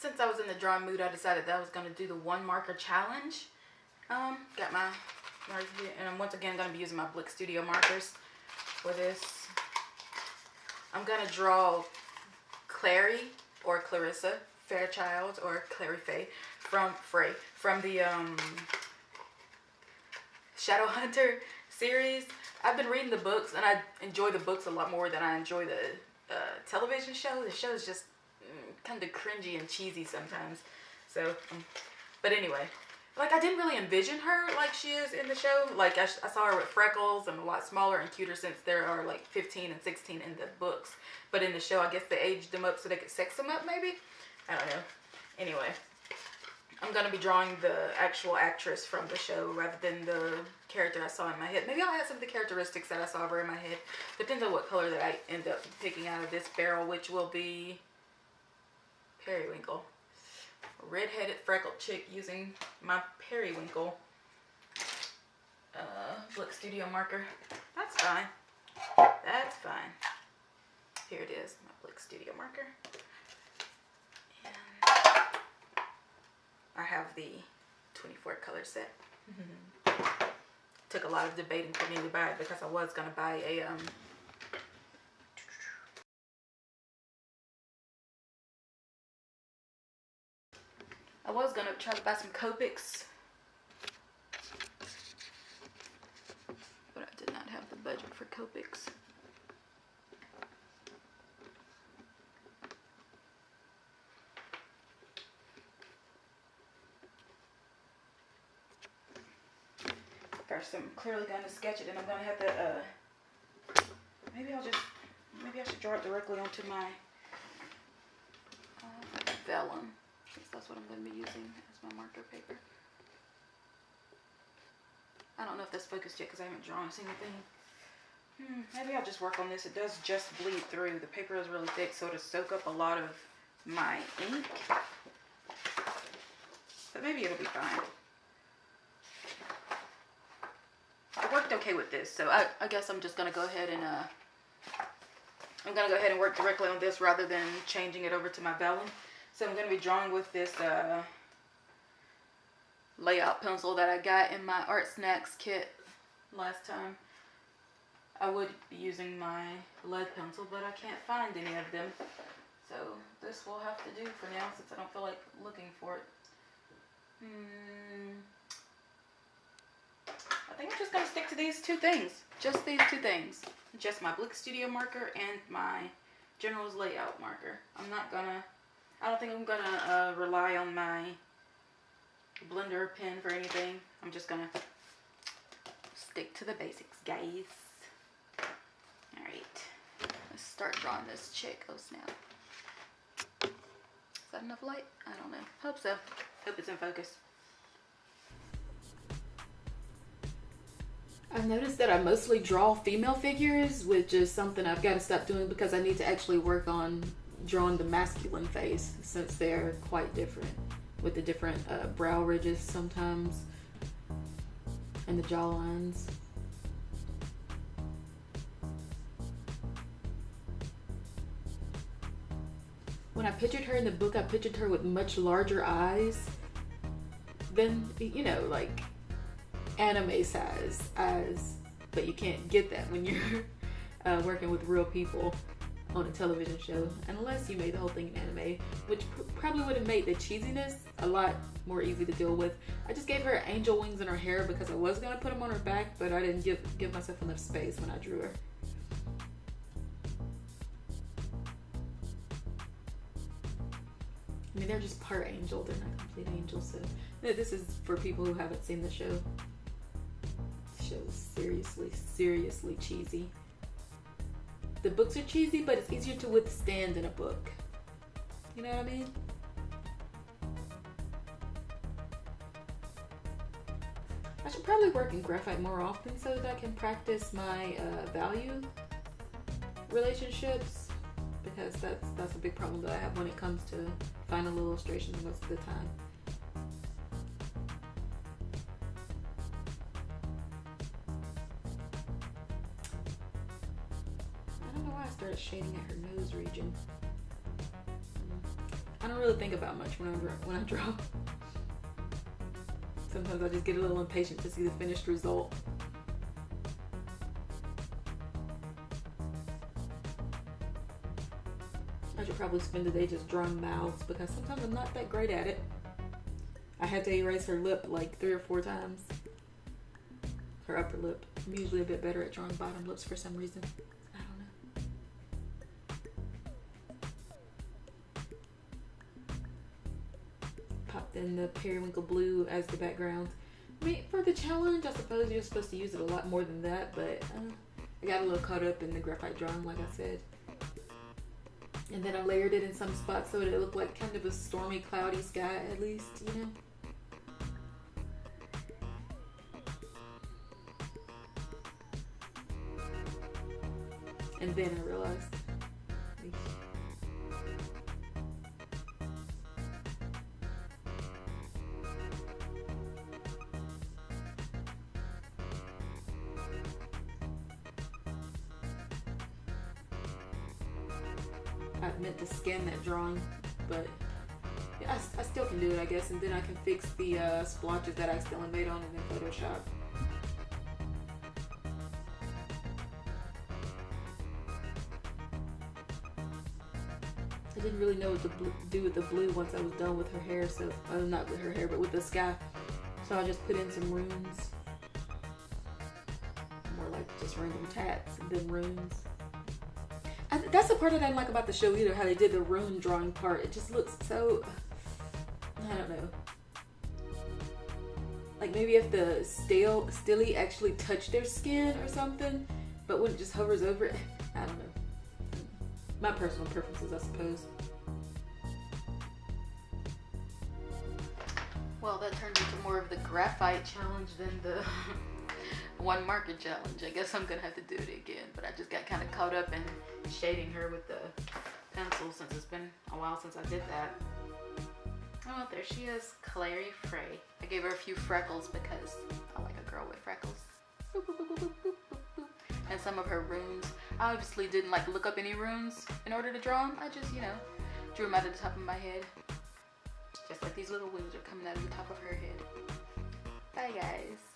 since I was in the drawing mood, I decided that I was going to do the 1 marker challenge. Got my markers here, and I'm once again going to be using my Blick Studio markers for this. I'm going to draw Clary or Clarissa Fairchild or Clary Faye from the Shadowhunter series. I've been reading the books, and I enjoy the books a lot more than I enjoy the television show. The show is just kind of cringy and cheesy sometimes. So, but anyway, like I didn't really envision her like she is in the show. Like I saw her with freckles and a lot smaller and cuter, since there are like 15 and 16 in the books. But in the show, I guess they aged them up so they could sex them up, maybe? I don't know. Anyway, I'm going to be drawing the actual actress from the show rather than the character I saw in my head. Maybe I'll add some of the characteristics that I saw of her in my head. Depends on what color that I end up picking out of this barrel, which will be Periwinkle. A red-headed freckled chick using my Periwinkle Blick Studio marker. That's fine. That's fine. Here it is, my Blick Studio marker. I have the 24 color set. Took a lot of debating for me to buy it, because I was going to buy a I was going to try to buy some Copics, but I did not have the budget for Copics. First, I'm clearly going to sketch it, and I'm going to have to, maybe I should draw it directly onto my vellum, because that's what I'm going to be using as my marker paper. I don't know if that's focused yet, because I haven't drawn a single thing. Maybe I'll just work on this. It does just bleed through. The paper is really thick, so it'll soak up a lot of my ink. But maybe it'll be fine. I worked okay with this, so I guess I'm just gonna go ahead and work directly on this rather than changing it over to my vellum. So I'm gonna be drawing with this layout pencil that I got in my Art Snacks kit last time. I would be using my lead pencil, but I can't find any of them, so this will have to do for now, since I don't feel like looking for it. I think I'm just going to stick to these 2 things. Just these 2 things. Just my Blick Studio marker and my General's Layout marker. I don't think I'm going to rely on my blender pen for anything. I'm just going to stick to the basics, guys. Alright. Let's start drawing this chick. Oh, snap. Is that enough light? I don't know. Hope so. Hope it's in focus. I've noticed that I mostly draw female figures, which is something I've got to stop doing, because I need to actually work on drawing the masculine face, since they're quite different, with the different brow ridges sometimes and the jaw lines. When I pictured her in the book, I pictured her with much larger eyes than, like anime size eyes, but you can't get that when you're working with real people on a television show, unless you made the whole thing in anime, which probably would have made the cheesiness a lot more easy to deal with. I just gave her angel wings in her hair because I was going to put them on her back, but I didn't give myself enough space when I drew her. I mean, they're just part angel, they're not complete angels, so this is for people who haven't seen the show. Show's seriously cheesy. The books are cheesy, but it's easier to withstand than a book. You know what I mean? I should probably work in graphite more often so that I can practice my value relationships, because that's a big problem that I have when it comes to final illustrations most of the time. I don't know why I started shading at her nose region. I don't really think about much when I draw. Sometimes I just get a little impatient to see the finished result. I should probably spend the day just drawing mouths because sometimes I'm not that great at it. I had to erase her lip like 3 or 4 times. Her upper lip. I'm usually a bit better at drawing bottom lips for some reason. I don't know. Popped in the periwinkle blue as the background. I mean, for the challenge, I suppose you're supposed to use it a lot more than that, but I got a little caught up in the graphite drawing, like I said. And then I layered it in some spots so it looked like kind of a stormy, cloudy sky, at least, you know? And then I realized, I meant to scan that drawing, but yeah, I still can do it, I guess, and then I can fix the splotches that I accidentally made on it in Photoshop. I didn't really know what to do with the blue once I was done with her hair, so, not with her hair, but with the sky. So I just put in some runes. More like just random tats and then runes. That's the part I didn't like about the show either, how they did the rune drawing part. It just looks so, I don't know. Like maybe if the stilly actually touched their skin or something, but when it just hovers over it, I don't know. My personal preferences, I suppose. Well, that turned into more of the graphite challenge than the one marker challenge. I guess I'm gonna have to do it again, but I just got kind of caught up in shading her with the pencil since it's been a while since I did that. Oh, there she is, Clary Frey. I gave her a few freckles because I like a girl with freckles. And some of her runes. I obviously didn't like look up any runes in order to draw them. I just, you know, drew them out of the top of my head. Just like these little wings are coming out of the top of her head. Bye guys.